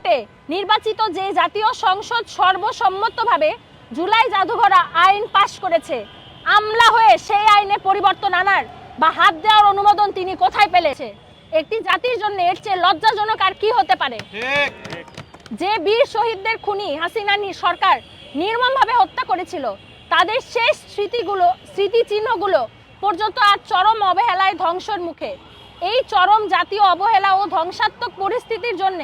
ভোটে নির্বাচিত যে জাতীয় সংসদ সর্বসম্মতভাবে জুলাই জাদুঘর আইন পাশ করেছে, আমলা হয়ে সেই আইনে পরিবর্তন আনার বা হাত দেওয়ার অনুমোদন তিনি কোথায় পেলেছে? একটি জাতির জন্য এর চেয়ে লজ্জাজনক আর কি হতে পারে? যে বীর শহীদদের খুনি হাসিনা সরকার নির্মমভাবে হত্যা করেছিল, তাদের শেষ স্মৃতিচিহ্নগুলো পর্যন্ত আজ চরম অবহেলায় ধ্বংসের মুখে। এই চরম জাতীয় অবহেলা ও ধ্বংসাত্মক পরিস্থিতির জন্য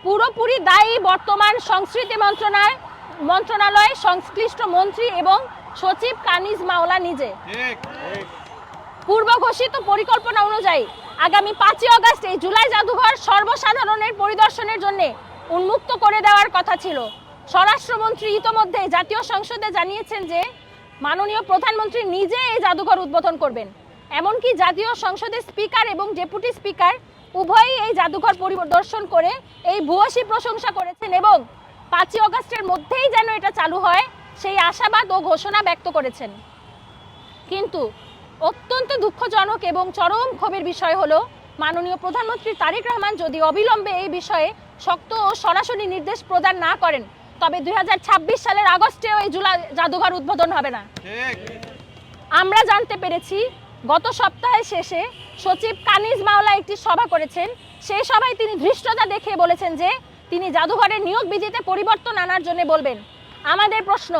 পুরোপুরি দায়ী বর্তমান সংস্কৃতি মন্ত্রণালয়, সংশ্লিষ্ট মন্ত্রী এবং সচিব কানিজ মাওলা নিজে। পূর্ব ঘোষিত পরিকল্পনা অনুযায়ী আগামী 5ই আগস্ট এই জুলাই জাদুঘর সর্বসাধারণের পরিদর্শনের জন্য উন্মুক্ত করে দেওয়ার কথা ছিল। স্বরাষ্ট্রমন্ত্রী ইতোমধ্যে জাতীয় সংসদে জানিয়েছেন যে মাননীয় প্রধানমন্ত্রী নিজে এই জাদুঘর উদ্বোধন করবেন। এমনকি জাতীয় সংসদের স্পিকার এবং ডেপুটি স্পিকার উভয়ই এই জাদুঘর পরিদর্শন করে এই ভূয়সী প্রশংসা করেছেন এবং 5ই আগস্টের মধ্যেই যেন এটা চালু হয় সেই আশাবাদ ও ঘোষণা ব্যক্ত করেছেন। কিন্তু অত্যন্ত দুঃখজনক এবং চরম ক্ষোভের বিষয় হলো মাননীয় প্রধানমন্ত্রী তারেক রহমান যদি অবিলম্বে এই বিষয়ে শক্ত ও সরাসরি নির্দেশ প্রদান না করেন, তবে 2026 সালের আগস্টেও এই জুলাই জাদুঘর উদ্বোধন হবে না। আমরা জানতে পেরেছি গত সপ্তাহের শেষে সচিব কানিজ মাওলা একটি সভা করেছেন। সেই সভায় তিনি ধৃষ্টতা দেখিয়ে বলেছেন যে তিনি জাদুঘরের নিয়োগ বিধিতে পরিবর্তন আনার জন্য বলবেন। আমাদের প্রশ্ন,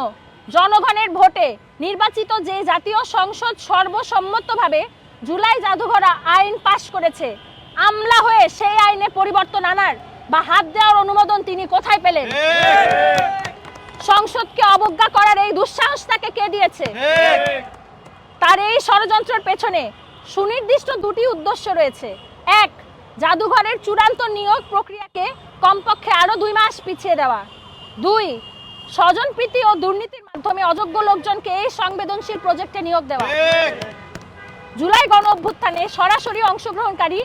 জনগণের ভোটে নির্বাচিত যে জাতীয় সংসদ সর্বসম্মতভাবে জুলাই জাদুঘর আইন পাশ করেছে, আমলা হয়ে সেই আইনে পরিবর্তন আনার বা হাত দেওয়ার অনুমোদন তিনি কোথায় পেলেন? সংসদকে অবজ্ঞা করার এই দুঃসাহস তাকে কে দিয়েছে? তার এই ষড়যন্ত্রের পেছনে সুনির্দিষ্ট দুটি উদ্দেশ্য রয়েছে। এক, জাদুঘরের চূড়ান্ত নিয়োগ প্রক্রিয়াকে কমপক্ষে আরো 2 মাস পিছিয়ে দেওয়া। 2, স্বজনপ্রীতি ও দুর্নীতির মাধ্যমে অযোগ্য লোকজনকে এই সংবেদনশীল প্রজেক্টে নিয়োগ দেওয়া। জুলাই গণ অভ্যুত্থানে সরাসরি অংশগ্রহণকারী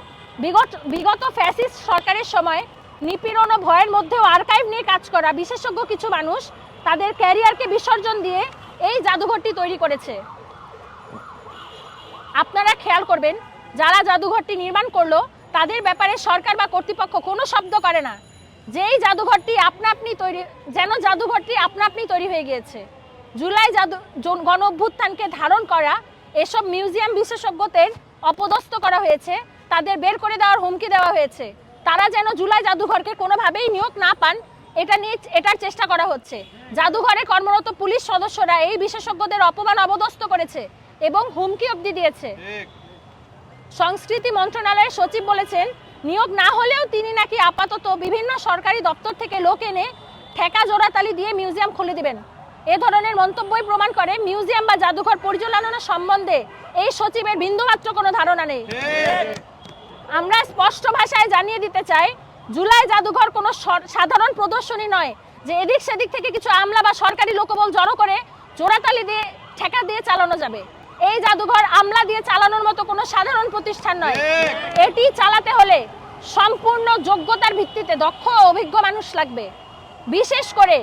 বিগত ফ্যাসিস্ট সরকারের সময় নিপীড়ন ও ভয়ের মধ্যেও আর্কাইভ নিয়ে কাজ করা বিশেষজ্ঞ কিছু মানুষ তাদের ক্যারিয়ারকে বিসর্জন দিয়ে এই জাদুঘরটি তৈরি করেছে। আপনারা খেয়াল করবেন, যারা জাদুঘরটি নির্মাণ করলো তাদের ব্যাপারে সরকার বা কর্তৃপক্ষ কোনো শব্দ করে না। যেই জাদুঘরটি জাদুঘরটি আপনা আপনি তৈরি হয়ে গিয়েছে। জুলাই গণ অভ্যুত্থানকে ধারণ করা এসব মিউজিয়াম বিশেষজ্ঞদের অপদস্থ করা হয়েছে, তাদের বের করে দেওয়ার হুমকি দেওয়া হয়েছে। তারা যেন জুলাই জাদুঘরকে কোনোভাবেই নিয়োগ না পান এটার চেষ্টা করা হচ্ছে। জাদুঘরে কর্মরত পুলিশ সদস্যরা এই বিশেষজ্ঞদের অপমান অবদস্থ করেছে এবং হুমকি অবধি দিয়েছে। সংস্কৃতি মন্ত্রণালয়ের সচিব বলেছেন, নিয়োগ না হলেও তিনি নাকি আপাতত বিভিন্ন সরকারি দপ্তর থেকে লোক এনে ঠেকা জোড়াতালি দিয়ে মিউজিয়াম খুলে দিবেন। এ ধরনের মন্তব্যই প্রমাণ করে মিউজিয়াম বা জাদুঘর পরিচালনা সম্বন্ধে এই সচিবের বিন্দুমাত্র কোনো ধারণা নেই। আমরা স্পষ্ট ভাষায় জানিয়ে দিতে চাই, জুলাই জাদুঘর কোনো সাধারণ প্রদর্শনী নয় যে এদিক সেদিক থেকে কিছু আমলা বা সরকারি লোকবল জড়ো করে জোড়াতালি দিয়ে ঠেকা দিয়ে চালানো যাবে। এই জাদুঘর আমলা দিয়ে চালানোর মতো কোনো সাধারণ প্রতিষ্ঠান নয়। এটি চালাতে হলে সম্পূর্ণ যোগ্যতার ভিত্তিতে দক্ষ ও অভিজ্ঞ মানুষ লাগবে। বিশেষ করে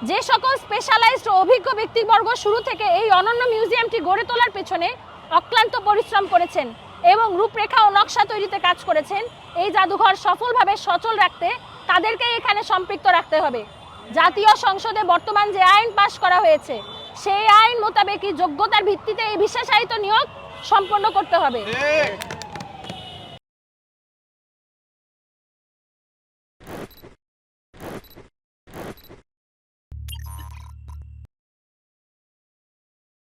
যে সকল স্পেশালাইজড ও অভিজ্ঞ ব্যক্তিবর্গ শুরু থেকে এই অনন্য মিউজিয়ামটি গড়ে তোলার পেছনে অক্লান্ত পরিশ্রম করেছেন এবং রূপরেখা ও নকশা তৈরিতে কাজ করেছেন, এই জাদুঘর সফলভাবে সচল রাখতে তাদেরকে এখানে সম্পৃক্ত রাখতে হবে। জাতীয় সংসদে বর্তমান যে আইন পাশ করা হয়েছে সেই আইন মোতাবেকই যোগ্যতার ভিত্তিতে এই বিশেষায়িত নিয়োগ সম্পন্ন করতে হবে।